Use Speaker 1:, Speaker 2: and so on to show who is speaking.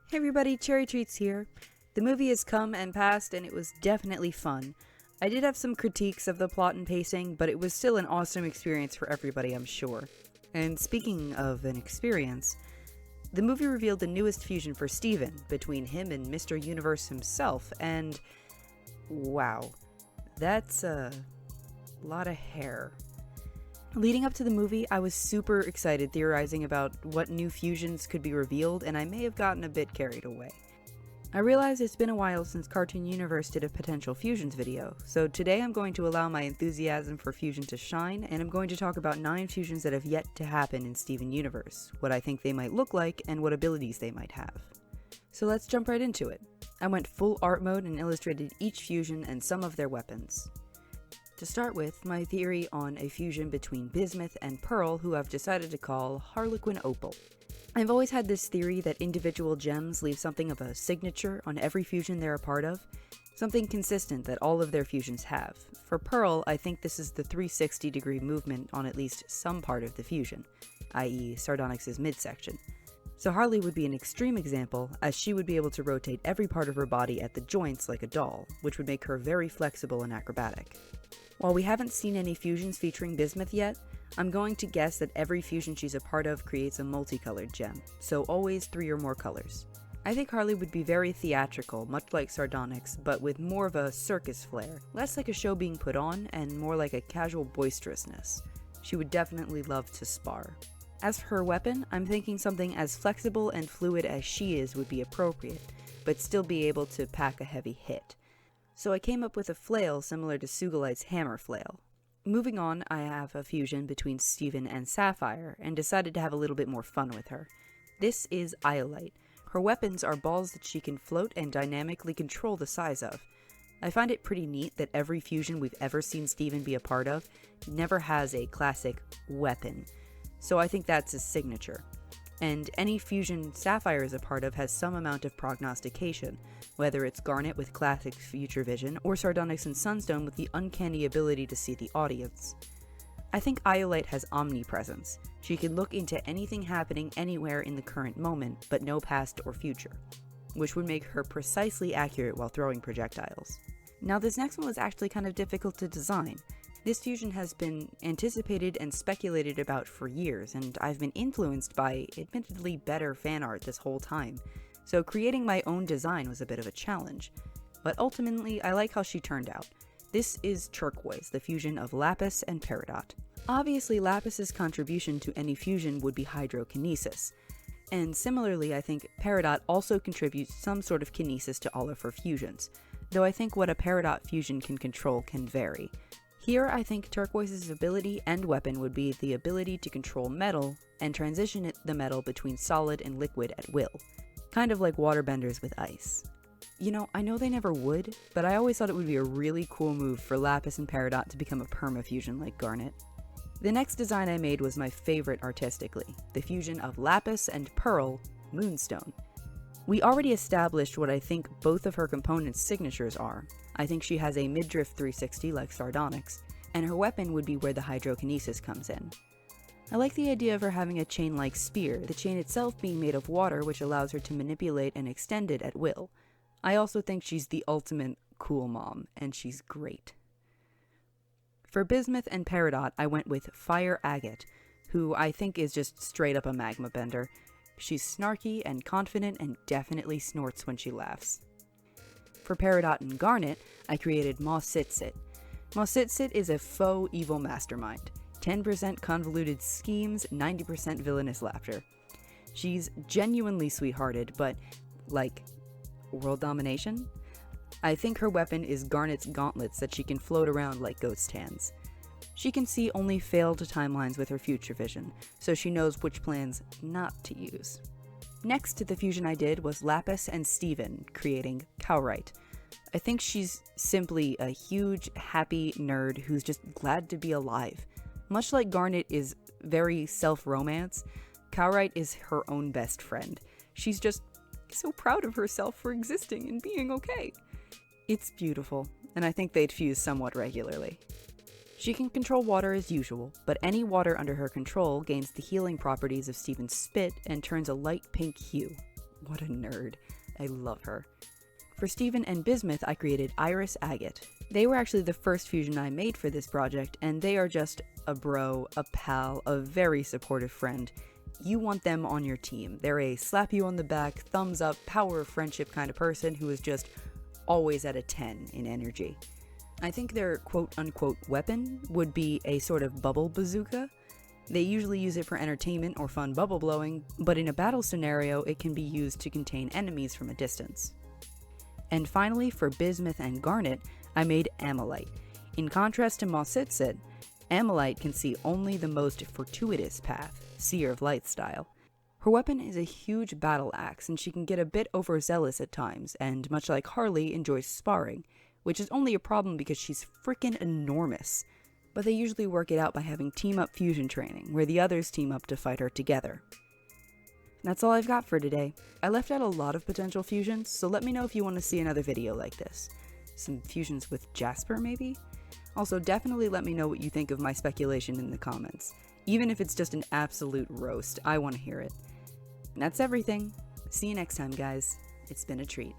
Speaker 1: Hey everybody, Cherry Treats here. The movie has come and passed and it was definitely fun. I did have some critiques of the plot and pacing, but it was still an awesome experience for everybody, I'm sure. And speaking of an experience, the movie revealed the newest fusion for Steven between him and Mr. Universe himself, and wow, that's a lot of hair. Leading up to the movie, I was super excited theorizing about what new fusions could be revealed, and I may have gotten a bit carried away. I realize it's been a while since Cartoon Universe did a potential fusions video, so today I'm going to allow my enthusiasm for fusion to shine, and I'm going to talk about 9 fusions that have yet to happen in Steven Universe, what I think they might look like, and what abilities they might have. So let's jump right into it. I went full art mode and illustrated each fusion and some of their weapons. To start with, my theory on a fusion between Bismuth and Pearl, who I've decided to call Harlequin Opal. I've always had this theory that individual gems leave something of a signature on every fusion they're a part of, something consistent that all of their fusions have. For Pearl, I think this is the 360-degree movement on at least some part of the fusion, i.e. Sardonyx's midsection. So Harley would be an extreme example, as she would be able to rotate every part of her body at the joints like a doll, which would make her very flexible and acrobatic. While we haven't seen any fusions featuring Bismuth yet, I'm going to guess that every fusion she's a part of creates a multicolored gem, so always 3 or more colors. I think Harley would be very theatrical, much like Sardonyx, but with more of a circus flair, less like a show being put on, and more like a casual boisterousness. She would definitely love to spar. As for her weapon, I'm thinking something as flexible and fluid as she is would be appropriate, but still be able to pack a heavy hit. So I came up with a flail similar to Zygaenidai's hammer flail. Moving on, I have a fusion between Steven and Sapphire, and decided to have a little bit more fun with her. This is Iolite. Her weapons are balls that she can float and dynamically control the size of. I find it pretty neat that every fusion we've ever seen Steven be a part of never has a classic weapon, so I think that's his signature. And any fusion Sapphire is a part of has some amount of prognostication, whether it's Garnet with classic future vision, or Sardonyx and Sunstone with the uncanny ability to see the audience. I think Iolite has omnipresence. She can look into anything happening anywhere in the current moment, but no past or future, which would make her precisely accurate while throwing projectiles. Now this next one was actually kind of difficult to design. This fusion has been anticipated and speculated about for years, and I've been influenced by admittedly better fan art this whole time, so creating my own design was a bit of a challenge. But ultimately, I like how she turned out. This is Turquoise, the fusion of Lapis and Peridot. Obviously, Lapis's contribution to any fusion would be hydrokinesis, and similarly I think Peridot also contributes some sort of kinesis to all of her fusions, though I think what a Peridot fusion can control can vary. Here, I think Turquoise's ability and weapon would be the ability to control metal and transition the metal between solid and liquid at will, kind of like waterbenders with ice. You know, I know they never would, but I always thought it would be a really cool move for Lapis and Peridot to become a perma-fusion like Garnet. The next design I made was my favorite artistically, the fusion of Lapis and Pearl, Moonstone. We already established what I think both of her components' signatures are. I think she has a midriff 360 like Sardonyx, and her weapon would be where the hydrokinesis comes in. I like the idea of her having a chain-like spear, the chain itself being made of water which allows her to manipulate and extend it at will. I also think she's the ultimate cool mom, and she's great. For Bismuth and Peridot, I went with Fire Agate, who I think is just straight up a magma bender. She's snarky and confident and definitely snorts when she laughs. For Peridot and Garnet, I created Mawsitsit. Mawsitsit is a faux evil mastermind. 10% convoluted schemes, 90% villainous laughter. She's genuinely sweethearted, but, like, world domination? I think her weapon is Garnet's gauntlets that she can float around like ghost hands. She can see only failed timelines with her future vision, so she knows which plans not to use. Next, the fusion I did was Lapis and Steven, creating Cowrite. I think she's simply a huge, happy nerd who's just glad to be alive. Much like Garnet is very self-romance, Cowrite is her own best friend. She's just so proud of herself for existing and being okay. It's beautiful, and I think they'd fuse somewhat regularly. She can control water as usual, but any water under her control gains the healing properties of Steven's spit and turns a light pink hue. What a nerd. I love her. For Steven and Bismuth, I created Iris Agate. They were actually the first fusion I made for this project, and they are just a bro, a pal, a very supportive friend. You want them on your team. They're a slap you on the back, thumbs up, power of friendship kind of person who is just always at a 10 in energy. I think their quote-unquote weapon would be a sort of bubble bazooka. They usually use it for entertainment or fun bubble blowing, but in a battle scenario it can be used to contain enemies from a distance. And finally, for Bismuth and Garnet, I made Ammolite. In contrast to Mossitsit, Ammolite can see only the most fortuitous path, Seer of Light style. Her weapon is a huge battle axe, and she can get a bit overzealous at times, and much like Harley, enjoys sparring, which is only a problem because she's frickin' enormous. But they usually work it out by having team-up fusion training, where the others team up to fight her together. That's all I've got for today. I left out a lot of potential fusions, so let me know if you want to see another video like this. Some fusions with Jasper, maybe? Also, definitely let me know what you think of my speculation in the comments. Even if it's just an absolute roast, I want to hear it. And that's everything. See you next time, guys. It's been a treat.